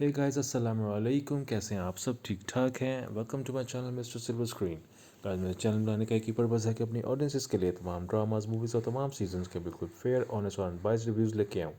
Hey guys अस्सलाम वालेकुम, कैसे हैं आप सब? ठीक ठाक हैं? Welcome to my channel mister silver screen. Guys मेरे चैनल बनाने का एक ही पर्पज़ है कि अपनी ऑडियंसेस के लिए तमाम ड्रामाज मूवीज़ और तमाम सीजन्स के बिल्कुल फेयर ऑनेस्ट और अनबाइस्ड रिव्यूज़ लेके आऊँ।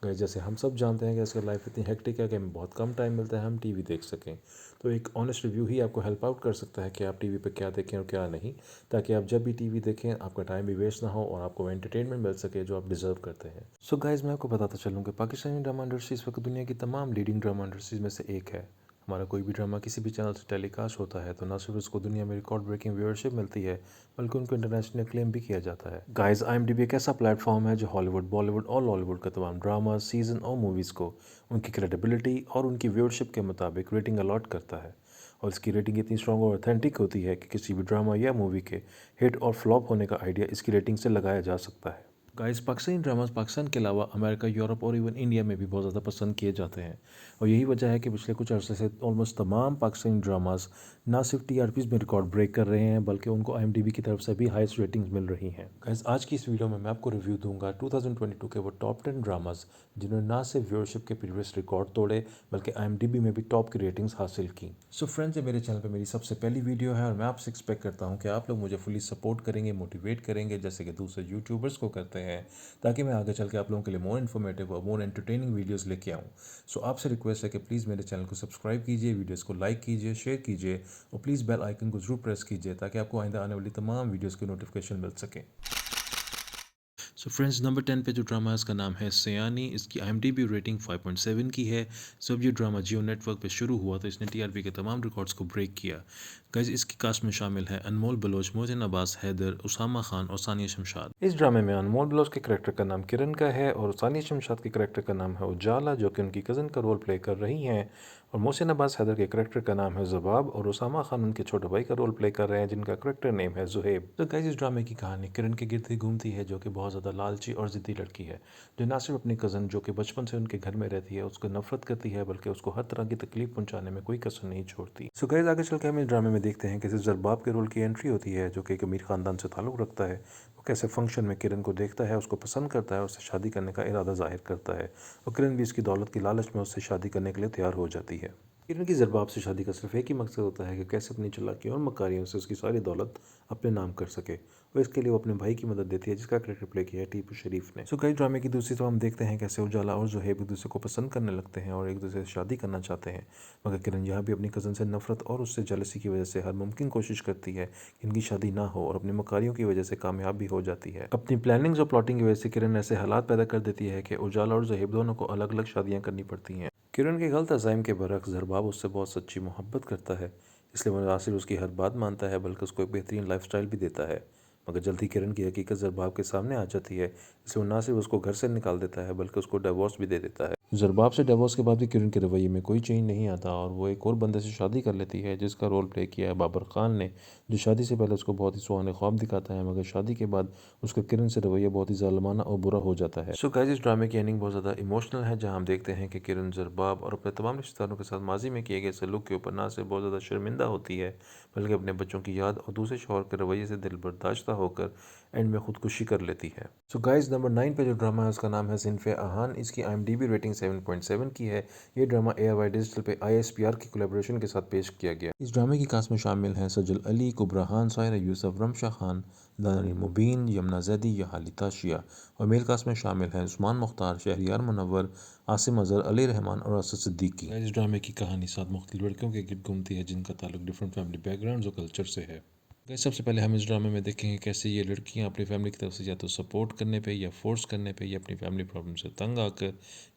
गाइस जैसे हम सब जानते हैं कि आजकल लाइफ इतनी हेक्टिक है कि हमें बहुत कम टाइम मिलता है हम टीवी देख सकें। तो एक ऑनेस्ट रिव्यू ही आपको हेल्प आउट कर सकता है कि आप टीवी पे क्या देखें और क्या नहीं, ताकि आप जब भी टीवी देखें आपका टाइम भी वेस्ट ना हो और आपको एंटरटेनमेंट मिल सके जो आप डिज़र्व करते हैं। सो गाइस मैं आपको बताता चलूँ कि पाकिस्तानी ड्रामा इंडस्ट्री इस वक्त दुनिया की तमाम लीडिंग ड्रामा इंडस्ट्रीज में से एक है। हमारा कोई भी ड्रामा किसी भी चैनल से टेलीकास्ट होता है तो ना सिर्फ उसको दुनिया में रिकॉर्ड ब्रेकिंग व्यूअरशिप मिलती है, बल्कि उनको इंटरनेशनल क्लेम भी किया जाता है। गाइस IMDb एक ऐसा प्लेटफॉर्म है जो हॉलीवुड, बॉलीवुड और लॉलीवुड का तमाम ड्रामा, सीजन और मूवीज़ को उनकी क्रेडिबिलिटी और उनकी व्यूअरशिप के मुताबिक रेटिंग अलॉट करता है। और इसकी रेटिंग इतनी स्ट्रॉन्ग और ऑथेंटिक होती है कि किसी भी ड्रामा या मूवी के हिट और फ्लॉप होने का आइडिया इसकी रेटिंग से लगाया जा सकता है। गाइस पाकिस्तानी ड्रामास पाकिस्तान के अलावा अमेरिका, यूरोप और इवन इंडिया में भी बहुत ज़्यादा पसंद किए जाते हैं। और यही वजह है कि पिछले कुछ अरसे से ऑलमोस्ट तमाम पाकिस्तानी ड्रामास ना सिर्फ TRPs में रिकॉर्ड ब्रेक कर रहे हैं, बल्कि उनको IMDb की तरफ से भी हाईएस्ट रेटिंग्स मिल रही हैं। गाइस आज की इस वीडियो में मैं आपको रिव्यू दूंगा 2022 के वो टॉप 10 ड्रामास जिन्होंने ना सिर्फ व्यूअरशिप के प्रीवियस रिकॉर्ड तोड़े, बल्कि IMDb में भी टॉप की रेटिंग्स हासिल की। सो फ्रेंड्स, ये मेरे चैनल पे मेरी सबसे पहली वीडियो है और मैं आपसे एक्सपेक्ट करता हूँ कि आप लोग मुझे फुली सपोर्ट करेंगे, मोटिवेट करेंगे, जैसे कि दूसरे यूट्यूबर्स को करते हैं, ताकि मैं आगे चल के आप लोगों के लिए मोर इन्फॉर्मेटिव और मोर एंटरटेनिंग वीडियोस लेके आऊँ। सो आपसे रिक्वेस्ट है कि प्लीज़ मेरे चैनल को सब्सक्राइब कीजिए, वीडियोस को लाइक कीजिए, शेयर कीजिए और प्लीज़ बेल आइकन को जरूर प्रेस कीजिए ताकि आपको आइंदा आने वाली तमाम वीडियोस की नोटिफिकेशन मिल सके। सो फ्रेंड्स, नंबर 10 पे जो ड्रामा है इसका नाम है सयानी। इसकी IMDb रेटिंग 5.7 की है। जब ये ड्रामा जियो नेटवर्क पे शुरू हुआ तो इसने TRP के तमाम रिकॉर्ड्स को ब्रेक किया। गाइस इसकी कास्ट में शामिल है अनमोल बलोच, मोहसिन अब्बास, हैदर, उसामा खान और सानिया शमशाद। इस ड्रामे में अनमोल बलोच के करेक्टर का नाम किरण का है और सानिया शमशाद के करेक्टर का नाम है उजाला, जो कि उनकी कज़न का रोल प्ले कर रही हैं। और मोहसिन अब्बास हैदर के करेक्टर का नाम है ज़बाब और उसामा खान उनके छोटे भाई का रोल प्ले कर रहे हैं, जिनका करेक्टर नेम है जुहेब। तो गाइस इस ड्रामे की कहानी किरण के गिर्द ही घूमती है, जो कि बहुत ज़्यादा लालची और ज़िद्दी लड़की है, जो ना सिर्फ अपनी कज़न जो कि बचपन से उनके घर में रहती है उसको नफरत करती है, बल्कि उसको हर तरह की तकलीफ पहुंचाने में कोई कसर नहीं छोड़ती। सो गाइस आगे चल के हम इस ड्रामे में देखते हैं कैसे ज़रबाब के रोल की एंट्री होती है, जो कि एक अमीर ख़ानदान से ताल्लुक़ रखता है। वो कैसे फंक्शन में किरण को देखता है, उसको पसंद करता है, उससे शादी करने का इरादा जाहिर करता है और किरण भी इसकी दौलत की लालच में उससे शादी करने के लिए तैयार हो जाती है। किरण की ज़रबाब से शादी का सिर्फ एक ही मकसद होता है कि कैसे अपनी चालाकियों और मकारियों से उसकी सारी दौलत अपने नाम कर सके, और इसके लिए वो अपने भाई की मदद देती है, जिसका करेक्टर प्ले किया है टीपू शरीफ ने। सो कई ड्रामे की दूसरी तो हम देखते हैं कैसे उजाला और जुहेब एक दूसरे को पसंद करने लगते हैं और एक दूसरे से शादी करना चाहते हैं, मगर किरण यहाँ भी अपनी कज़न से नफरत और उससे जेलसी की वजह से हर मुमकिन कोशिश करती है कि इनकी शादी ना हो, और अपनी मकारियों की वजह से कामयाब भी हो जाती है। अपनी प्लानिंग्स और प्लॉटिंग की वजह से किरण ऐसे हालात पैदा कर देती है कि उजाला और जुहेब दोनों को अलग अलग शादियाँ करनी पड़ती हैं। किरण के गलत अज़ाइम के बरक्स ज़रबाब उससे बहुत सच्ची मोहब्बत करता है, इसलिए वो ना सिर्फ उसकी हर बात मानता है बल्कि उसको एक बेहतरीन लाइफस्टाइल भी देता है। मगर जल्द ही किरण की हकीकत ज़रबाब के सामने आ जाती है, इसलिए वो ना सिर्फ उसको घर से निकाल देता है बल्कि उसको डिवोर्स भी दे देता है। ज़रबाब से डिवोर्स के बाद भी किरण के रवैये में कोई चेंज नहीं आता और वो एक और बंदे से शादी कर लेती है, जिसका रोल प्ले किया है बाबर खान ने, जो शादी से पहले उसको बहुत ही सुहाने ख्वाब दिखाता है, मगर शादी के बाद उसका किरण से रवैया बहुत ही ज़ालिमाना और बुरा हो जाता है। सो गाइस इस ड्रामे की एंडिंग बहुत ज़्यादा इमोशनल है, जहाँ हम देखते हैं कि किरण ज़रबाब और अपने तमाम रिश्तेदारों के साथ माजी में किए गए सलूक के ऊपर ना सिर्फ बहुत ज़्यादा शर्मिंदा होती है, बल्कि अपने बच्चों की याद और दूसरे शौहर के रवैये से दिल बर्दाश्ता होकर एंड में खुदकुशी कर लेती है। सो गाइस नंबर 9 पे जो ड्रामा है उसका नाम है सिनफ़े आहान। इसकी IMDb रेटिंग 7.7 की है। ये ड्रामा ARY डिजिटल पे ISPR की कोलैबोरेशन के साथ पेश किया गया। इस ड्रामे की कास्ट में शामिल हैं सजल अली, कुबरा खान, सायरा यूसुफ, रमशा खान, दानिल मुबीन, यमुना जैदी या हालिता शिया। और मेल कास्ट में शामिल हैं उस्मान मुख्तार, शहरियार मुनव्वर, आसिम अजहर, अली रहमान और असद सिद्दीकी। इस ड्रामे की कहानी 7 मुख्तलिफ लड़कियों के गिर्द घूमती है, जिनका ताल्लुक डिफरेंट फैमिली बैकग्राउंड और कल्चर से है। गाइस सबसे पहले हम इस ड्रामे में देखेंगे कैसे ये लड़कियां अपनी फैमिली की तरफ से या तो सपोर्ट करने पे या फोर्स करने पे या अपनी फैमिली प्रॉब्लम से तंग आकर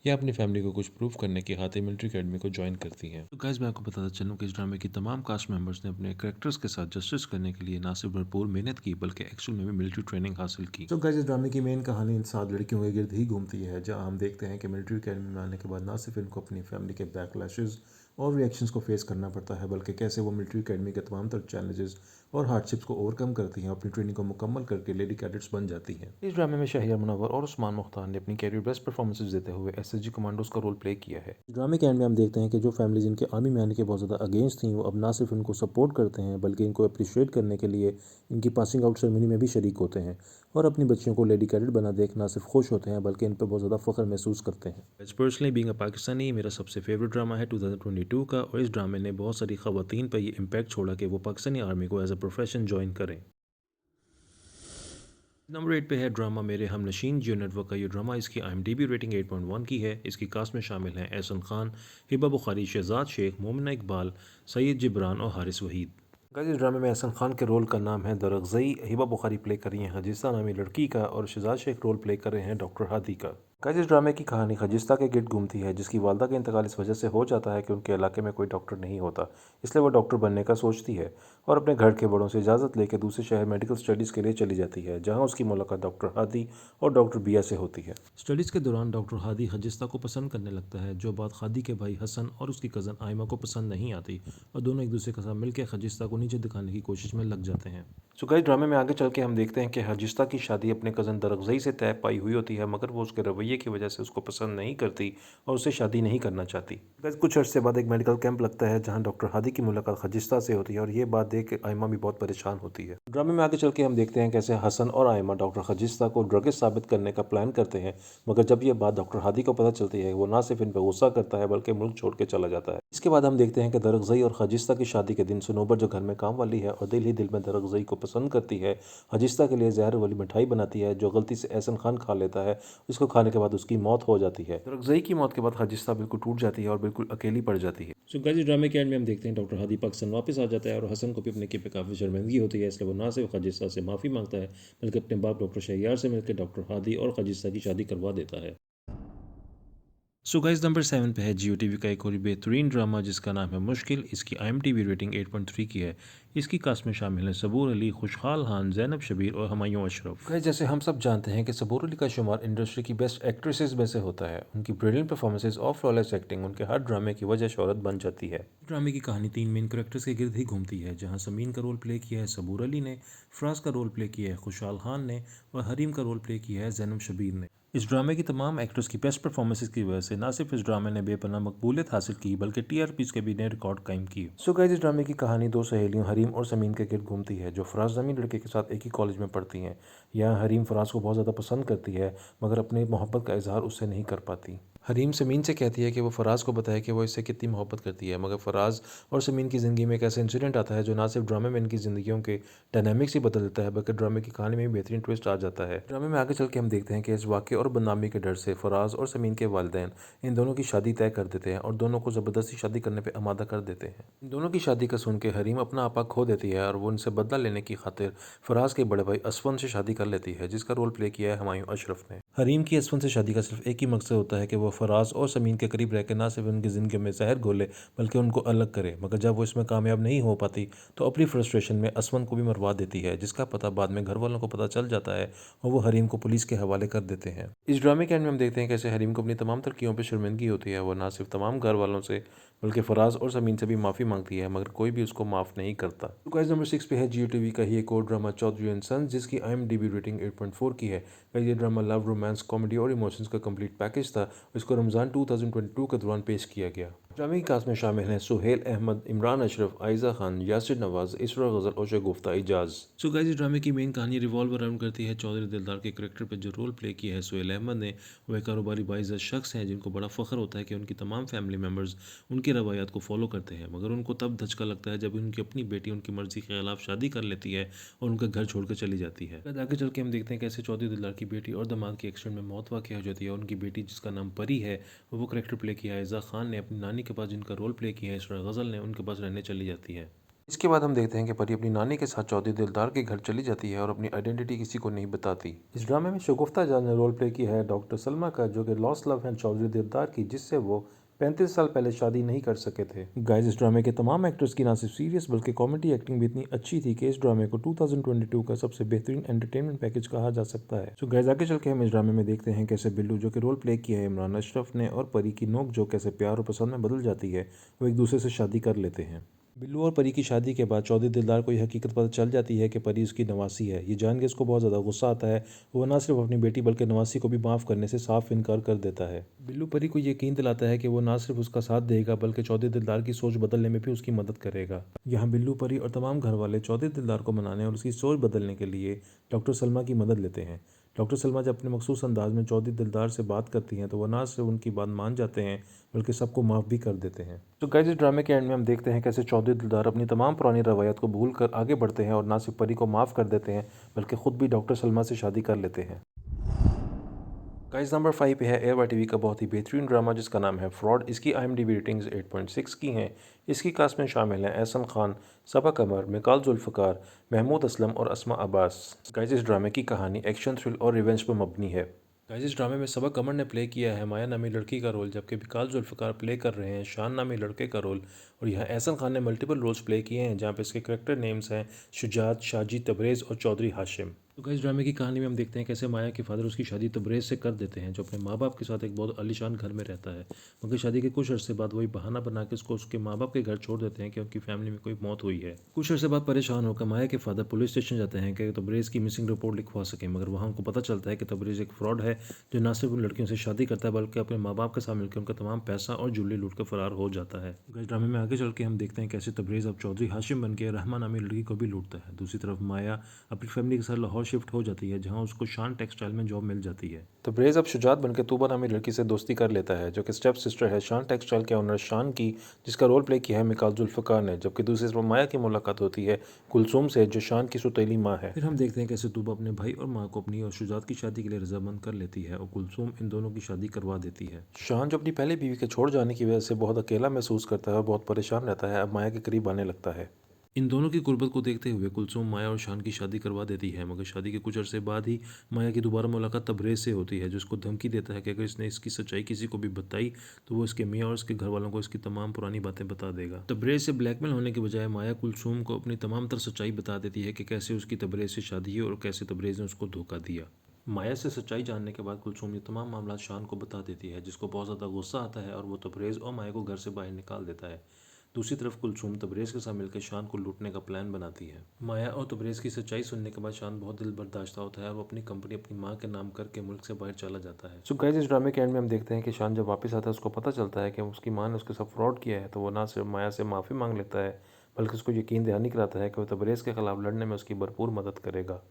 या अपनी फैमिली को कुछ प्रूव करने की खातिर मिलिट्री अकेडमी को ज्वाइन करती हैं। तो गाइस मैं आपको बताता चलूँ कि इस ड्रामे की तमाम कास्ट मेंबर्स ने अपने कैरेक्टर्स के साथ जस्टिस करने के लिए ना सिर्फ भरपूर मेहनत की, बल्कि एक्चुअल में भी मिलिट्री ट्रेनिंग हासिल की। तो गाइस इस ड्रामे की मेन कहानी इन 7 लड़कियों के गिर्द ही घूमती है, जहाँ हम देखते हैं कि मिलिट्री अकेडमी में आने के बाद ना सिर्फ इनको अपनी फैमिली के बैकलैशेस और रिएक्शंस को फेस करना पड़ता है, बल्कि कैसे वो मिलिट्री अकेडमी के तमाम तर चैलेंजेस और हार्डशिप्स को ओवरकम करती हैं, अपनी ट्रेनिंग को मुकम्मल करके लेडी कैडेट्स बन जाती हैं। इस ड्रामे में शहरियार मुनव्वर और उस्मान मुख्तार ने अपनी कैरियर बेस्ट परफॉर्मेंसेस देते हुए SSG कमांडोज का रोल प्ले किया है। ड्रामे के एंड में हम देखते हैं कि जो फैमिलीज इनके आर्मी में आने के बहुत ज़्यादा अगेंस्ट थी, वो अब ना सिर्फ इनको सपोर्ट करते हैं बल्कि इनको अप्रिशिएट करने के लिए इनकी पासिंग आउट सेरेमनी में भी शरीक होते हैं। और अपनी बच्चियों को लेडी कैडेट बना देख ना सिर्फ खुश होते हैं बल्कि इन पर बहुत ज़्यादा फ़ख्र महसूस करते हैं। As personally being a Pakistani मेरा सबसे फेवरेट ड्रामा है 2022 का, और इस ड्रामे ने बहुत सारी ख़वातीन पर ये इम्पैक्ट छोड़ा कि वो पाकिस्तानी आर्मी को एज अ प्रोफेशन ज्वाइन करें। नंबर 8 पे है ड्रामा मेरे हमनशीन। जियो नेटवर्क का ये ड्रामा, इसकी IMDb रेटिंग 8.1 की है। इसकी कास्ट में शामिल हैं एहसन खान, हिबा बुखारी, शहजाद शेख, मोमिना इकबाल, सईद जिब्रान और हारिस वहीद। गाइस इस ड्रामे में एहसन खान के रोल का नाम है दरगज़ई, हिबा बुखारी प्ले कर रही हैं हजिस्ता नामी लड़की का, और शहजाद शेख रोल प्ले कर रहे हैं डॉक्टर हादी का। गाइस इस ड्रामे की कहानी हजिस्ता के गिर्द घूमती है, जिसकी वालदा का इंतकाल इस वजह से हो जाता है कि उनके इलाके में कोई डॉक्टर नहीं होता, इसलिए वो डॉक्टर बनने का सोचती है और अपने घर के बड़ों से इजाज़त लेकर दूसरे शहर मेडिकल स्टडीज़ के लिए चली जाती है, जहाँ उसकी मुलाकात डॉक्टर हादी और डॉक्टर बिया से होती है। स्टडीज़ के दौरान डॉक्टर हादी हजिस्ता को पसंद करने लगता है, जो बात हादी के भाई हसन और उसकी कज़न आयमा को पसंद नहीं आती, और दोनों एक दूसरे के साथ मिलकर हजिस्ता को नीचे दिखाने की कोशिश में लग जाते हैं। सो गाइस ड्रामे में आगे चल के हम देखते हैं कि हजिस्ता की शादी अपने कज़न दरगज़ई से तय पाई हुई होती है, मगर वो उसके रवैये की वजह से उसको पसंद नहीं करती और उससे शादी नहीं करना चाहती। गाइस कुछ अर्से बाद एक मेडिकल कैंप लगता है, जहां डॉक्टर हादी की मुलाकात हजिस्ता से होती है, और ये बात देख के आयमा भी बहुत परेशान होती है। ड्रामे में आगे चल के हम देखते हैं कैसे हसन और आयमा डॉक्टर हजिस्ता को ड्रगिस्ट साबित करने का प्लान करते हैं, मगर जब ये बात डॉक्टर हादी को पता चलती है, वो ना सिर्फ इन पर गुस्सा करता है बल्कि मुल्क छोड़ के चला जाता है। इसके बाद हम देखते हैं कि दरगज़ई और हजिस्ता की शादी के दिन सुनोबर, जो घर में काम वाली है और दिल ही दिल में दरगज़ई को पसंद करती है, हजिस्ता के लिए जहर वाली मिठाई बनाती है, जो गलती से एहसन खान खा लेता है। इसको खाने के बाद उसकी मौत हो जाती है। दरगज़ई की मौत के बाद हजिस्ता बिल्कुल टूट जाती है और बिल्कुल अकेली पड़ जाती है। सो गाइस ड्रामे के एंड में हम देखते हैं डॉक्टर हादी पाकिस्तान वापस आ जाता है, और हसन को भी अपने पे काफ़ी शर्मिंदगी होती है, इसलिए वो ना सिर्फ हजिस्ता से माफ़ी मांगता है बल्कि अपने बाप डॉक्टर शहयार से मिलकर डॉक्टर हादी और हजिस्ता की शादी करवा देता है। सो गाइस नंबर 7 पे है जियो टीवी का एक और बेहतरीन ड्रामा, जिसका नाम है मुश्किल। इसकी IMDb रेटिंग 8.3 की है। इसकी कास्ट में शामिल हैं सबूर अली, खुशहाल खान, ज़ैनब शबीर और हुमायूं अशरफ। गाइस जैसे हम सब जानते हैं कि सबूर अली का शुमार इंडस्ट्री की बेस्ट एक्ट्रेसेस में से होता है। उनकी ब्रिलियंट परफॉर्मेंसेज और फ्लॉलेस एक्टिंग उनके हर ड्रामे की वजह शोहरत बन जाती है। ड्रामे की कहानी 3 मेन कैरेक्टर्स के गिर्द ही घूमती है, जहाँ समीन का रोल प्ले किया है सबूर अली ने, फराज का रोल प्ले किया है खुशहाल खान ने, और हरीम का रोल प्ले किया है ज़ैनब शबीर ने। इस ड्रामे की तमाम एक्टर्स की बेस्ट परफॉर्मेंसेस की वजह से ना सिर्फ इस ड्रामे ने बेपनाह मकबूलियत हासिल की, बल्कि TRPs के भी नए रिकॉर्ड कायम किए। सो गाइस इस ड्रामे की कहानी दो सहेलियों हरीम और समीन के गिर्द घूमती है, जो फराज नामी लड़के के साथ एक ही कॉलेज में पढ़ती हैं। यहाँ हरीम फराज को बहुत ज़्यादा पसंद करती है, मगर अपनी मोहब्बत का इजहार उससे नहीं कर पाती। हरीम समीन से कहती है कि वो फराज को बताए कि वो इससे कितनी मोहब्बत करती है, मगर फराज और समीन की ज़िंदगी में एक ऐसा इंसिडेंट आता है जो ना सिर्फ ड्रामे में इनकी ज़िंदगियों के डायनामिक्स ही बदल देता है, बल्कि ड्रामे की कहानी में भी बेहतरीन ट्विस्ट आ जाता है। ड्रामे में आगे चल के हम देखते हैं कि इस वाक़े और बदनामी के डर से फराज और समीन के वालिदैन इन दोनों की शादी तय कर देते हैं और दोनों को ज़बरदस्ती शादी करने पर आमादा कर देते हैं। इन दोनों की शादी का सुन के हरीम अपना आपा खो देती है, और वो उनसे बदला लेने की खातिर फराज के बड़े भाई असफन से शादी कर लेती है, जिसका रोल प्ले किया है हुमायूं अशरफ ने। हरीम की असफन से शादी का सिर्फ एक ही मकसद होता है कि वो फराज और समीन के करीब रहकर ना सिर्फ उनकी ज़िंदगी में जहर घोले बल्कि उनको अलग करे, मगर जब वो इसमें कामयाब नहीं हो पाती तो अपनी फ्रस्ट्रेशन में असफन को भी मरवा देती है, जिसका पता बाद में घर वालों को पता चल जाता है और वो हरीम को पुलिस के हवाले कर देते हैं। इस ड्रामे के एंड में हम देखते हैं कैसे हरीम को अपनी तमाम तरक्कियों पर शर्मिंदगी होती है। वो ना सिर्फ तमाम घर वालों से बल्कि फराज और समीन से भी माफ़ी मांगती है, मगर कोई भी उसको माफ़ नहीं करता। तो गाइस नंबर 6 पे है जियो टीवी का ही एक और ड्रामा चौधरी एंड सन्स, जिसकी IMDb रेटिंग 8.4 की है। गाइस ये ड्रामा लव, रोमांस, कॉमेडी और इमोशंस का कंप्लीट पैकेज था। इसको रमज़ान 2022 के दौरान पेश किया गया। ड्रामे की कास्ट में शामिल हैं सुहेल अहमद, इमरान अशरफ, आयजा खान, यासिर नवाज, इसरा गजल और शगुफ्ता इजाज। सो गाइस इस ड्रामे की मेन कहानी रिवॉल्व अराउंड करती है चौधरी दिलदार के करेक्टर पर, जो रोल प्ले किया है सुहेल अहमद ने। वह कारोबारी बाइज़्ज़त शख्स हैं जिनको बड़ा फ़ख्र होता है कि उनकी तमाम फैमिली मेम्बर्स उनकी रवायात को फॉलो करते हैं, मगर उनको तब धचका लगता है जब उनकी अपनी बेटी उनकी मर्ज़ी के खिलाफ शादी कर लेती है और उनका घर छोड़कर चली जाती है। आगे चल के हम देखते हैं कैसे चौधरी दिलदार की बेटी और दामाद की एक्सीडेंट में मौत वाक़ हो जाती है, और उनकी बेटी जिसका नाम परी है, वो करेक्टर प्ले किया है आयजा खान ने, अपनी नानी के पास जिनका रोल प्ले किया है इसरा गज़ल ने, उनके पास रहने चली जाती है। इसके बाद हम देखते हैं कि परी अपनी नानी के साथ चौधरी दिलदार के घर चली जाती है और अपनी आइडेंटिटी किसी को नहीं बताती। इस ड्रामे में शगुफ्ता जान ने रोल प्ले किया है डॉक्टर सलमा का, जो कि लॉस्ट लव है चौधरी दिलदार की, जिससे वो 35 साल पहले शादी नहीं कर सके थे। गाइस इस ड्रामे के तमाम एक्टर्स की ना सिर्फ सीरियस बल्कि कॉमेडी एक्टिंग भी इतनी अच्छी थी कि इस ड्रामे को 2022 का सबसे बेहतरीन एंटरटेनमेंट पैकेज कहा जा सकता है। सो गाइस आगे चल के हम इस ड्रामे में देखते हैं कैसे बिल्लू, जो कि रोल प्ले किया है इमरान अशरफ ने, और परी की नोक जो कैसे प्यार और पसंद में बदल जाती है, वो एक दूसरे से शादी कर लेते हैं। बिल्लू और परी की शादी के बाद चौधरी दिलदार को यह हकीकत पता चल जाती है कि परी उसकी नवासी है। ये जान के उसको बहुत ज़्यादा गुस्सा आता है। वो ना सिर्फ अपनी बेटी बल्कि नवासी को भी माफ़ करने से साफ इनकार कर देता है। बिल्लू परी को यकीन दिलाता है कि वो ना सिर्फ उसका साथ देगा बल्कि चौधरी दिलदार की सोच बदलने में भी उसकी मदद करेगा। यहाँ बिल्लू परी और तमाम घर वाले चौधरी दिलदार को मनाने और उसकी सोच बदलने के लिए डॉक्टर सलमा की मदद लेते हैं। डॉक्टर सलमा जब अपने मखसूस अंदाज में चौधरी दिलदार से बात करती हैं तो वह ना सिर्फ उनकी बात मान जाते हैं बल्कि सबको माफ़ भी कर देते हैं। तो गाइस, इस ड्रामे के एंड में हम देखते हैं कैसे चौधरी दिलदार अपनी तमाम पुरानी रवायत को भूल कर आगे बढ़ते हैं और ना सिर्फ परी को माफ़ कर देते हैं बल्कि खुद भी डॉक्टर सलमा से शादी कर लेते हैं। गाइस, नंबर 5 पे है एयर वाई टीवी का बहुत ही बेहतरीन ड्रामा जिसका नाम है फ्रॉड। इसकी IMDb रेटिंग्स 8.6 की हैं। इसकी कास्ट में शामिल हैं एहसन खान, सबा कमर, मिकाल जुल्फ़िकार, महमूद असलम और अस्मा अब्बास। गाइस, इस ड्रामे की कहानी एक्शन, थ्रिल और रिवेंज पर मबनी है। गाइस, इस ड्रामे में सबा कमर ने प्ले किया है माया नामी लड़की का रोल, जबकि मिकाल जुल्फ़िकार प्ले कर रहे हैं शान नामी लड़के का रोल। और यहाँ एहसन खान ने मल्टीपल रोल्स प्ले किए हैं जहाँ पे इसके करेक्टर नेम्स हैं शुजात, शाजी, तबरेज़ और चौधरी हाशिम। तो गाइस, ड्रामे की कहानी में हम देखते हैं कैसे माया के फादर उसकी शादी तबरेज़ से कर देते हैं, जो अपने माँ बाप के साथ एक बहुत आलीशान घर में रहता है। मगर शादी के कुछ अर्से बाद वही बहाना बना के उसको उसके माँ बाप के घर छोड़ देते हैं कि उनकी फैमिली में कोई मौत हुई है। कुछ अर्से बाद परेशान होकर माया के फादर पुलिस स्टेशन जाते हैं कि तबरेज़ की मिसिंग रिपोर्ट लिखवा सकें, मगर वहाँ उनको पता चलता है कि तबरेज़ एक फ्रॉड है जो न सिर्फ उन लड़कियों से शादी करता है बल्कि अपने माँ बाप के साथ मिलकर उनका तमाम पैसा और ज्वेलरी लूट कर फरार हो जाता है। इस ड्रामे में आगे चल के हम देखते हैं कैसे तबरेज़ अब चौधरी हाशिम बन के रहमा नामी लड़की को भी लूटता है। दूसरी तरफ माया अपनी फैमिली के साथ लाहौर शिफ्ट हो जाती है जहाँ उसको शान टेक्सटाइल में जॉब मिल जाती है। तबरेज़ अब शुजात बनकर तूबा नामी लड़की से दोस्ती कर लेता है जो कि स्टेप सिस्टर है शान टेक्सटाइल के ओनर शान की, जिसका रोल प्ले किया है मिकाल जुल्फ़िकार ने। जबकि दूसरी तरफ माया की मुलाकात होती है कुलसूम से जो शान की सुतीली माँ है। फिर हम देखते हैं कैसे तूबा अपने भाई और माँ को अपनी और शुजात की शादी के लिए रजामंद कर लेती है और कुलसूम इन दोनों की शादी करवा देती है। शान जो अपनी पहली बीवी के छोड़ जाने की वजह से बहुत अकेला महसूस करता है और बहुत परेशान रहता है, अब माया के करीब आने लगता है। इन दोनों की गुर्बत को देखते हुए कुलसूम माया और शान की शादी करवा देती है, मगर शादी के कुछ अरसे बाद ही माया की दोबारा मुलाकात तबरेज़ से होती है जो उसको धमकी देता है कि अगर इसने इसकी सच्चाई किसी को भी बताई तो वो इसके मियाँ और उसके घर वालों को इसकी तमाम पुरानी बातें बता देगा। तबरेज़ से ब्लैकमेल होने के बजाय माया कुलसूम को अपनी तमाम तर सच्चाई बता देती है कि कैसे उसकी तबरेज़ से शादी हुई और कैसे तबरेज़ ने उसको धोखा दिया। माया से सच्चाई जानने के बाद कुलसूम ये तमाम मामला शान को बता देती है जिसको बहुत ज़्यादा गुस्सा आता है और वो तबरेज़ और माया को घर से बाहर निकाल देता है। दूसरी तरफ कुलसूम तबरेज़ के साथ मिलकर शान को लूटने का प्लान बनाती है। माया और तबरेज़ की सच्चाई सुनने के बाद शान बहुत दिल बर्दाश्त होता है और वो अपनी कंपनी अपनी माँ के नाम करके मुल्क से बाहर चला जाता है। सो गाइस, इस ड्रामे के एंड में हम देखते हैं कि शान जब वापस आता है उसको पता चलता है कि उसकी माँ ने उसके साथ फ्रॉड किया है, तो वो ना सिर्फ माया से माफ़ी मांग लेता है बल्कि उसको यकीन दहानी कराता है कि वो तबरेज़ के खिलाफ लड़ने में उसकी भरपूर मदद करेगा।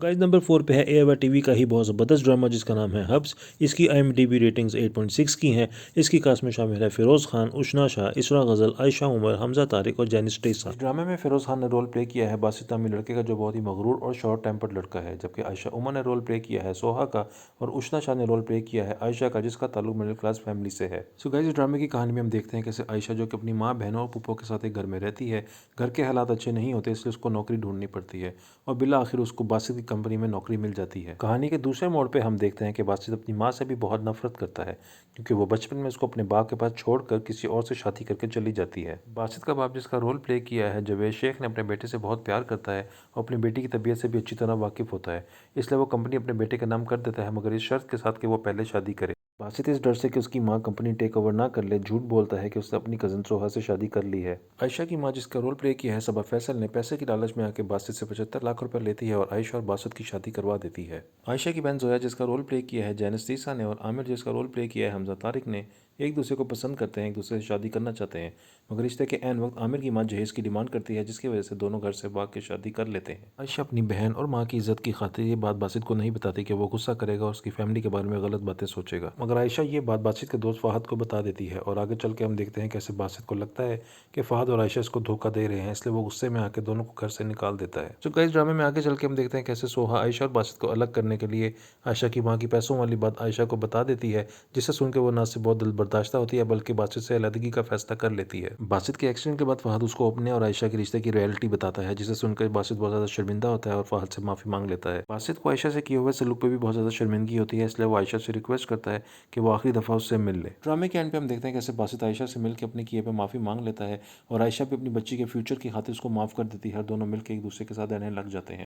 गाइस, नंबर 4 पे है एयर टीवी का ही बहुत ज़बरदस्त ड्रामा जिसका नाम है हब्स। इसकी IMDb रेटिंग्स 8.6 की हैं। इसकी कास्ट में शामिल है फ़िरोज़ खान, उशना शाह, इसरा गज़ल, आयशा उमर, हमज़ा तारिक और जैनिस टेसा। इस ड्रामे में फ़िरोज़ खान ने रोल प्ले किया है बासित नामी लड़के का जो बहुत ही मगरूर और शॉर्ट टेम्पर्ड लड़का है, जबकि आयशा उमर ने रोल प्ले किया है सोहा का और उशना शाह ने रोल प्ले किया है आयशा का, जिसका ताल्लुक मिडिल क्लास फैमिली से है। सो गाइस, इस ड्रामे की कहानी में हम देखते हैं कैसे आयशा जो कि अपनी माँ, बहनों और पुप्पो के साथ एक घर में रहती है, घर के हालात अच्छे नहीं होते इसलिए उसको नौकरी ढूंढनी पड़ती है और बिला आखिर उसको बासित की कंपनी में नौकरी मिल जाती है। कहानी के दूसरे मोड़ पे हम देखते हैं कि बासित अपनी माँ से भी बहुत नफरत करता है क्योंकि वो बचपन में उसको अपने बाप के पास छोड़कर किसी और से शादी करके चली जाती है। बासित का बाप, जिसका रोल प्ले किया है जवेद शेख ने, अपने बेटे से बहुत प्यार करता है और अपनी बेटी की तबीयत से भी अच्छी तरह वाकिफ होता है, इसलिए वो कंपनी अपने बेटे के नाम कर देता है, मगर इस शर्त के साथ कि वो पहले शादी करे। बासित इस डर से कि उसकी मां कंपनी टेक ओवर ना कर ले झूठ बोलता है कि उसने अपनी कज़न सोहा से शादी कर ली है। आयशा की मां, जिसका रोल प्ले किया है सबा फैसल ने, पैसे की लालच में आके बासित से 75 लाख रुपए लेती है और आयशा और बासित की शादी करवा देती है। आयशा की बहन जोया, जिसका रोल प्ले किया है जैनिस तीसा ने, और आमिर, जिसका रोल प्ले किया है हमजा तारिक ने, एक दूसरे को पसंद करते हैं, एक दूसरे से शादी करना चाहते हैं, मगर रिश्ते के ऐन वक्त आमिर की मां जहेज की डिमांड करती है जिसकी वजह से दोनों घर से भाग के शादी कर लेते हैं। आयशा अपनी बहन और मां की इज्जत की खातिर ये बात बासित को नहीं बताती कि वो गुस्सा करेगा और उसकी फैमिली के बारे में गलत बातें सोचेगा, मगर आयशा ये बात बासित के दोस्त फहद को बता देती है और आगे चल के हम देखते हैं कैसे बासित को लगता है कि फहद और आयशा इसको धोखा दे रहे हैं, इसलिए वो गुस्से में आके दोनों को घर से निकाल देता है। तो गाइस, ड्रामे में आगे चल के हम देखते हैं कैसे सोहा आयशा और बासित को अलग करने के लिए आयशा की मां की पैसों वाली बात आयशा को बता देती है, जिसे सुनकर वो ना सिर्फ बहुत दिल बर्दाश्त होती है बल्कि बासित से अलग का फैसला कर लेती है। बासित के एक्सीडेंट के बाद फहद उसको अपने और आयशा के रिश्ते की रियलिटी बताता है, जिसे सुनकर बासित बहुत ज्यादा शर्मिंदा होता है और फहद से माफी मांग लेता है। बासित को आयशा से किए हुए सलूक पे भी बहुत ज्यादा शर्मिंदगी होती है, इसलिए वो आयशा से रिक्वेस्ट करता है कि वो आखिरी दफा उससे मिल ले। ड्रामे के एंड पे हम देखते हैं कैसे बासित आयशा से मिलकर अपने किए पे माफी मांग लेता है और आयशा भी अपनी बच्ची के फ्यूचर की खातिर उसको माफ कर देती है और दोनों मिलकर एक दूसरे के साथ रहने लग जाते हैं।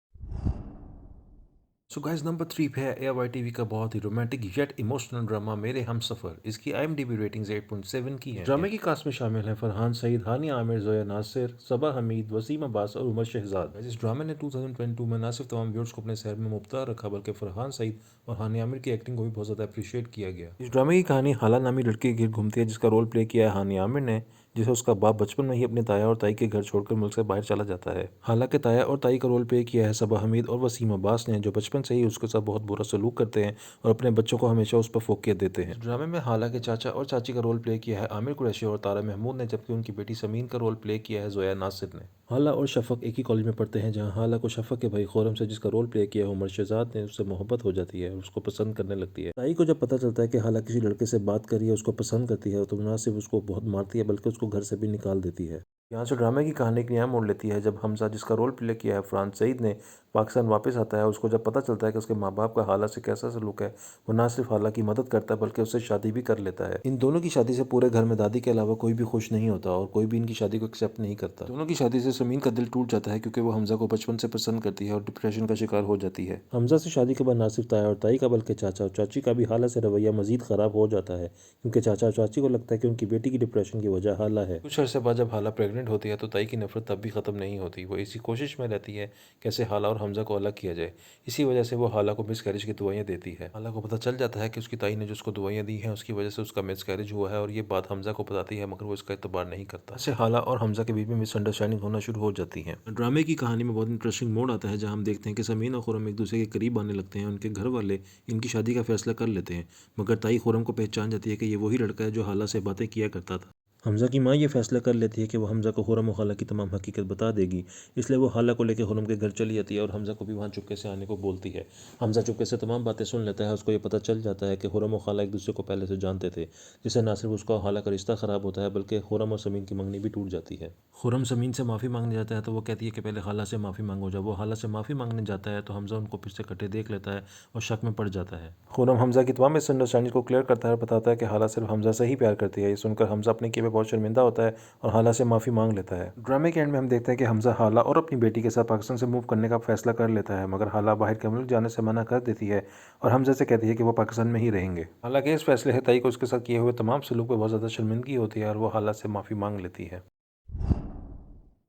सो गाइस नंबर 3 पे है एआरवाई टीवी का बहुत ही रोमांटिक येट इमोशनल ड्रामा मेरे हमसफर। इसकी आईएमडीबी रेटिंग्स 8.7 की है। ड्रामे की कास्ट में शामिल हैं फरहान सईद, हानिया आमिर, जोया नासिर, सबा हमीद, वसीम अब्बास और उमर शहजाद। इस ड्रामे ने 2022 में न सिर्फ तमाम व्यूअर्स को अपने शहर में मुब्तला रखा बल्कि फरहान सईद और हानिया आमिर की एक्टिंग को भी बहुत ज़्यादा अप्रिशिएट किया गया। इस ड्रामे की कहानी हाला नामी लड़की के गिर घूमती है जिसका रोल प्ले किया है हानिया आमिर ने, जिसे उसका बाप बचपन में ही अपने ताया और ताई के घर छोड़कर मुल्क से बाहर चला जाता है। हालांकि ताया और ताई का रोल प्ले किया है सबा हमीद और वसीम अब्बास ने, जो बचपन से ही उसके साथ बहुत बुरा सलूक करते हैं और अपने बच्चों को हमेशा उस पर फोकियत देते हैं। ड्रामे में हाला के चाचा और चाची का रोल प्ले किया है आमिर कुरैशी और तारा महमूद ने, जबकि उनकी बेटी समीन का रोल प्ले किया है जोया नासिर ने। हाला और शफक एक ही कॉलेज में पढ़ते हैं, जहां हाला को शफक के भाई खुर्रम से, जिसका रोल प्ले किया है उमर शहजाद ने, उससे मोहब्बत हो जाती है और उसको पसंद करने लगती है। ताई को जब पता चलता है कि हाला किसी लड़के से बात कर रही है, उसको पसंद करती है, तो ना सिर्फ उसको बहुत मारती है बल्कि उसको घर से भी निकाल देती है। यहाँ से ड्रामे की कहानी एक नया मोड़ लेती है जब हमजा, जिसका रोल प्ले किया है फरहान सईद ने, पाकिस्तान वापस आता है। उसको जब पता चलता है कि उसके माँ बाप का हाला से कैसा सलूक है, वो ना सिर्फ हाला की मदद करता है बल्कि उससे शादी भी कर लेता है। इन दोनों की शादी से पूरे घर में दादी के अलावा कोई भी खुश नहीं होता और कोई भी इनकी शादी को एक्सेप्ट नहीं करता। दोनों की शादी से समीन का दिल टूट जाता है क्योंकि वो हमजा को बचपन से पसंद करती है और डिप्रेशन का शिकार हो जाती है। हमजा से शादी के बाद ना सिर्फ ताया और ताई का बल्कि चाचा और चाची का भी हाला से रवैया मजीद खराब हो जाता है, क्योंकि चाचा और चाची को लगता है कि उनकी बेटी की डिप्रेशन की वजह हाला है। कुछ अर्से बाद जब हाला प्रेग्नेंट होती है तो ताई की नफरत तब भी खत्म नहीं होती। वो इसी कोशिश में रहती है कैसे हाला और हमजा को अलग किया जाए। इसी वजह से वो हाला को मिसकैरेज की दवाइयाँ देती है। हाला को पता चल जाता है कि उसकी ताई ने जो उसको दवाइयाँ दी हैं उसकी वजह से उसका मिसकैरेज हुआ है और ये बात हमजा को बताती है, मगर वो इसका इतबार नहीं करता। ऐसे हाला और हमजा के बीच में मिसअंडरस्टैंडिंग होना शुरू हो जाती है। ड्रामे की कहानी में बहुत इंटरेस्टिंग मोड़ आता है जहाँ हम देखते हैं कि समीन और खुर्रम एक दूसरे के करीब आने लगते हैं। उनके घर वाले इनकी शादी का फैसला कर लेते हैं, मगर ताई खुर्रम को पहचान जाती है कि ये वही लड़का है जो हाला से बातें किया करता था। हमजा की माँ ये फैसला कर लेती है कि वो हमजा को खुर्रम और हाला की तमाम हकीकत बता देगी, इसलिए वो हाला को लेकर खुर्रम के घर चली जाती है और हमजा को भी वहाँ चुपके से आने को बोलती है। हमजा चुपके से तमाम बातें सुन लेता है। उसको ये पता चल जाता है कि खुर्रम और हाला एक दूसरे को पहले से जानते थे, जिससे ना सिर्फ उसका और हाला का रिश्ता ख़राब होता है बल्कि खुर्रम और समीन की मंगनी भी टूट जाती है। खुर्रम समीन से माफ़ी मांगने जाता है तो वो कहती है कि पहले हाला से माफ़ी मांगो। जब वो हाला से माफ़ी मांगने जाता है तो हमजा उनको फिर से इकट्ठे देख लेता है और शक में पड़ जाता है। खुर्रम हमजा की तमाम मिसअंडरस्टैंडिंग को क्लियर करता है और बताता है कि हाला सिर्फ हमजा से ही प्यार करती है। ये सुनकर हमजा अपने किए पे बहुत शर्मिंदा होता है और हाला से माफ़ी मांग लेता है। ड्रामे के एंड में हम देखते हैं कि हमजा हाला और अपनी बेटी के साथ पाकिस्तान से मूव करने का फैसला कर लेता है, मगर हाला बाहर के मुल्क जाने से मना कर देती है और हमजा से कहती है कि वो पाकिस्तान में ही रहेंगे। हालांकि इस फैसले से ताई को उसके साथ किए हुए तमाम सलूक पर बहुत ज़्यादा शर्मिंदगी होती है और वो हाला से माफ़ी मांग लेती है।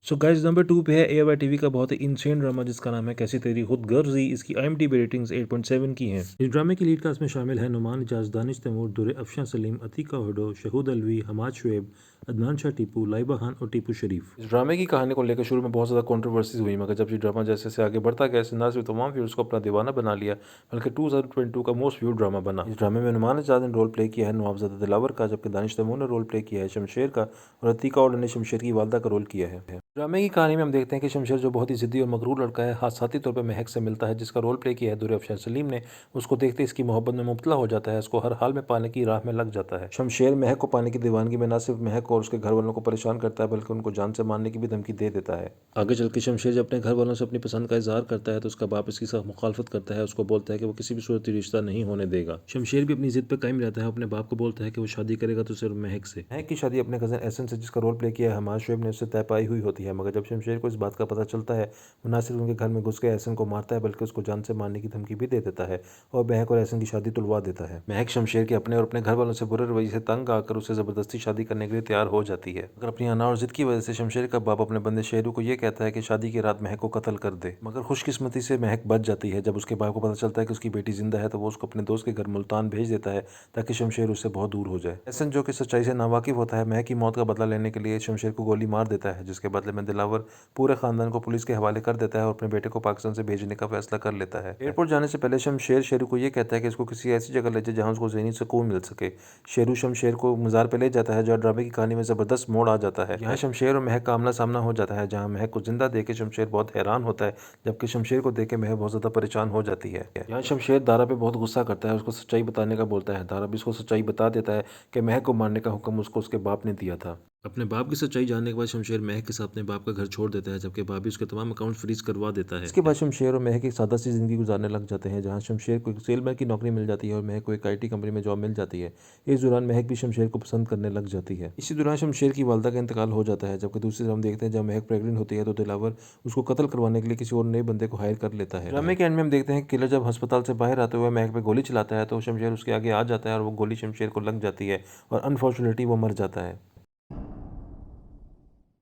सो गाइस नंबर 2 पे है एआरवाई टीवी का बहुत ही इंसेन ड्रामा जिसका नाम है कैसी तेरी खुद गर्जी। इसकी आईएमडीबी रेटिंग्स 8.7 की हैं। इस ड्रामे की लीड कास्ट में शामिल है नुमान इजाज, दानिश तैमूर, दुरे अफशान सलीम, अतीका हुडो, शहूद अलवी, हमाद शुएब, अदनान शाह टीपू, लाइबा खान और टीपू शरीफ। इस ड्रामे की कहानी को लेकर शुरू में बहुत ज़्यादा कंट्रोवर्सीज हुई, मगर जब ये ड्रामा जैसे जैसे आगे बढ़ता गया इसने ना सिर्फ तमाम व्यूअर्स को अपना दीवाना बना लिया बल्कि 2022 का मोस्ट व्यूड ड्रामा बना। इस ड्रामे में नुमान इजाज ने रोल प्ले किया है नवाबजादा दिलावर का, जबकि दानिश तैमूर ने रोल प्ले किया है शमशेर का और अतीका और ने शमशेर की वालदा का रोल किया है। ड्रामे की कहानी में हम देखते हैं कि शमशेर जो बहुत ही जिद्दी और मगरूर लड़का है, हादसाती तौर पर महक से मिलता है, जिसका रोल प्ले किया है दुरे अफशान सलीम ने। उसको देखते इसकी मोहब्बत में मुब्तला हो जाता है, इसको हर हाल में पाने की राह में लग जाता है। शमशेर महक को पाने की दीवानगी में न सिर्फ महक और उसके घर वालों को परेशान करता है बल्कि उनको जान से मारने की भी धमकी दे देता है। आगे चल के शमशेर जब अपने घर वालों से अपनी पसंद का इजहार करता है तो उसका बाप इसकी सख्त मुखालफत करता है। उसको बोलता है कि वो किसी भी सूरत रिश्ता नहीं होने देगा। शमशेर भी अपनी जिद पर कायम रहता है, अपने बाप को बोलता है कि वो शादी करेगा तो सिर्फ महक से। महक की शादी अपने कजन एहसन से, जिसका रोल प्ले किया है हमाद शुएब ने, उससे तय पाई हुई होती है, मगर जब शमशेर को इस बात का पता चलता है वो न सिर्फ उनके घर में घुस के एहसन को मारता है बल्कि उसको जान से मारने की धमकी भी दे देता है और महक और एहसन की शादी तुलवा देता है। महक शमशेर के अपने और अपने घर वालों से बुरे रवैये से तंग आकर उसे जबरदस्ती शादी करने के लिए तैयार हो जाती है, मगर अपनी अना और जिद की वजह से शमशेर का बाप अपने बंदे शेरू को यह कहता है कि शादी की रात महक को कत्ल कर दे, मगर खुशकिस्मती से महक बच जाती है। जब उसके बाप को पता चलता है कि उसकी बेटी जिंदा है तो वो उसको अपने दोस्त के घर मुल्तान भेज देता है ताकि शमशेर उससे बहुत दूर हो जाए। एहसन जो कि सच्चाई से नावाकिफ होता है, महक की मौत का बदला लेने के लिए शमशेर को गोली मार देता है, जिसके बदले में दिलावर पूरे खानदान को पुलिस के हवाले कर देता है और अपने बेटे को पाकिस्तान से भेजने का फैसला कर लेता है। एयरपोर्ट जाने से पहले शमशेर शेरू को यह कहता है कि इसको किसी ऐसी जगह ले जाए जहां उसको ज़हनी सुकून मिल सके। शेरू शमशेर को मज़ार पे ले जाता है, जहाँ ड्रामे की कहानी में ज़बरदस्त मोड़ आ जाता है। यहाँ शमशेर और महक का आमना सामना हो जाता है, जहाँ महक को जिंदा देख के शमशेर बहुत हैरान होता है, जबकि शमशेर को देख के महक बहुत ज़्यादा परेशान हो जाती है। यहाँ शमशेर दारा पे बहुत गुस्सा करता है, उसको सच्चाई बताने का बोलता है। दारा भी उसको सच्चाई बता देता है कि महक को मारने का हुक्म उसको उसके बाप ने दिया था। अपने बाप की सच्चाई जानने के बाद शमशेर महक के साथ अपने बाप का घर छोड़ देता है, जबकि बाप भी उसके तमाम अकाउंट फ्रीज करवा देता है। इसके बाद शमशेर और महक एक सादा सी जिंदगी गुजारने लग जाते हैं, जहां शमशेर को एक सेलमैन की नौकरी मिल जाती है और महक को एक आईटी कंपनी में जॉब मिल जाती है। इस दौरान महक भी शमशेर को पसंद करने लग जाती है। इसी दौरान शमशेर की वालदा का इंतकाल हो जाता है, जबकि दूसरी तरफ हम देखते हैं जब महक प्रेग्नेंट होती है तो दिलावर उसको कत्ल करवाने के लिए किसी और नए बंदे को हायर कर लेता है। ड्रामे के एंड में हम देखते हैं किलर जब अस्पताल से बाहर आते हुए महक पे गोली चलाता है तो शमशेर उसके आगे आ जाता है और वो गोली शमशेर को लग जाती है और अनफॉर्चुनेटली वो मर जाता है।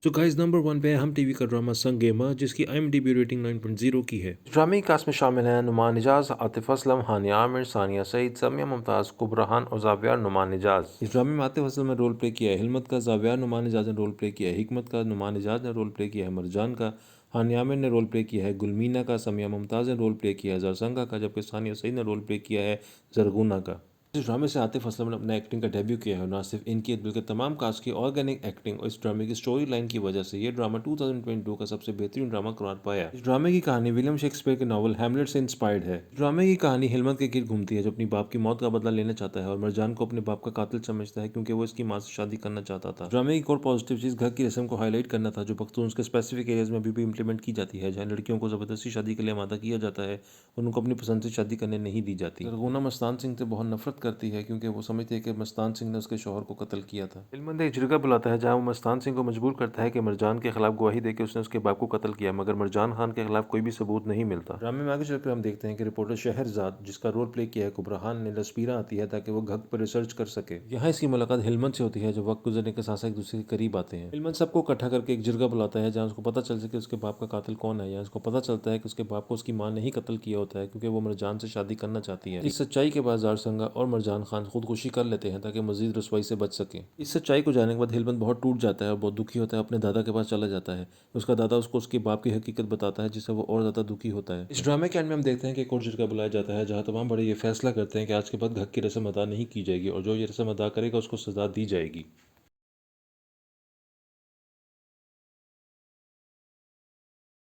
तो गाइस नंबर 1 पे है हम टीवी का ड्रामा संगेमा, जिसकी IMDb रेटिंग 9.0 की है। ड्रामे की कास्ट में शामिल हैं नुमान निजाज, आतिफ असलम, हानिया आमिर, सानिया सईद, समिया मुमताज़, कुबराहान और जावियार नुमान निजाज। इस ड्रामे में आतिफ असलम ने रोल प्ले किया है हिलमत का, जावियार नुमान निजाज ने रोल प्ले किया है हिकमत का, नुमान निजाज ने रोल प्ले किया है मरजान का, हानिया आमिर ने रोल प्ले किया है गुलमीना का, समिया मुमताज़ ने रोल प्ले किया है जरसंगा का, जबकि सानिया सईद ने रोल प्ले किया है जरगुना का। इस ड्रामे से आतिफ असलम ने अपना एक्टिंग का डेब्यू किया है और ना सिर्फ इनकी बल्कि तमाम कास्ट की ऑर्गेनिक एक्टिंग और इस ड्रामे की स्टोरी लाइन की वजह से ये ड्रामा 2022 का सबसे बेहतरीन ड्रामा करार पाया। इस ड्रामे की कहानी विलियम शेक्सपियर के नॉवल हैमलेट से इंस्पायर्ड है। इस ड्रामे की कहानी हिलमत के गिर्द घूमती है जो अपनी बाप की मौत का बदला लेना चाहता है और मरजान को अपने बाप का कातिल समझता है क्योंकि वो इसकी माँ से शादी करना चाहता था। ड्रामे की एक और पॉजिटिव चीज घर की रस्म को हाईलाइट करना था, जो पख्तून्स के स्पेसिफिक एरियाज में अभी भी इंप्लीमेंट की जाती है, जहाँ लड़कियों को जबरदस्ती शादी के लिए आमादा किया जाता है और उनको अपनी पसंद से शादी करने नहीं दी जाती। रघुना मस्तान सिंह से बहुत नफरत करती है क्योंकि वो समझती है कि मस्तान सिंह ने उसके शौहर को कत्ल किया था। हिलमत एक जिरगा बुलाता है जहां वो मस्तान सिंह को मजबूर करता है कि मरजान के खिलाफ गवाही देकर उसने उसके बाप को कत्ल किया, मगर मरजान खान के खिलाफ कोई भी सबूत नहीं मिलता। ड्रामे में आगे चलकर हम देखते हैं कि रिपोर्टर शहरजाद, जिसका रोल प्ले किया है कुबराहान ने, लस्पीरा आती है ताकि वो घग पर रिसर्च कर सके। यहाँ इसकी मुलाकात हिलमत से होती है जो वक्त गुजरने के साथ साथ एक दूसरे के करीब आते हैं। हिलमत सबको इकट्ठा करके एक जिरगा बुलाता है जहाँ उसको पता चल सके उसके बाप का कातिल कौन है, या उसको पता चलता है कि उसके बाप को उसकी माँ ने ही कत्ल किया होता है क्योंकि वो मरजान से शादी करना चाहती है। इस सच्चाई के बाद जारसंगा और मरजान खान खुदकुशी कर लेते हैं ताकि मजीद रसवाई से बच सके। इस सच्चाई को जानने के बाद हिलमत बहुत टूट जाता है और बहुत दुखी होता है, अपने दादा के पास चला जाता है। उसका दादा उसको उसके बाप की हकीकत बताता है जिससे वो और ज्यादा दुखी होता है। इस ड्रामे के एंड में हम देखते हैं कि एक और जिरगा बुलाया जाता है जहाँ तमाम बड़े ये फैसला करते हैं कि आज के बाद घर की रस्म अदा नहीं की जाएगी और जो ये रस्म अदा करेगा उसको सजा दी जाएगी।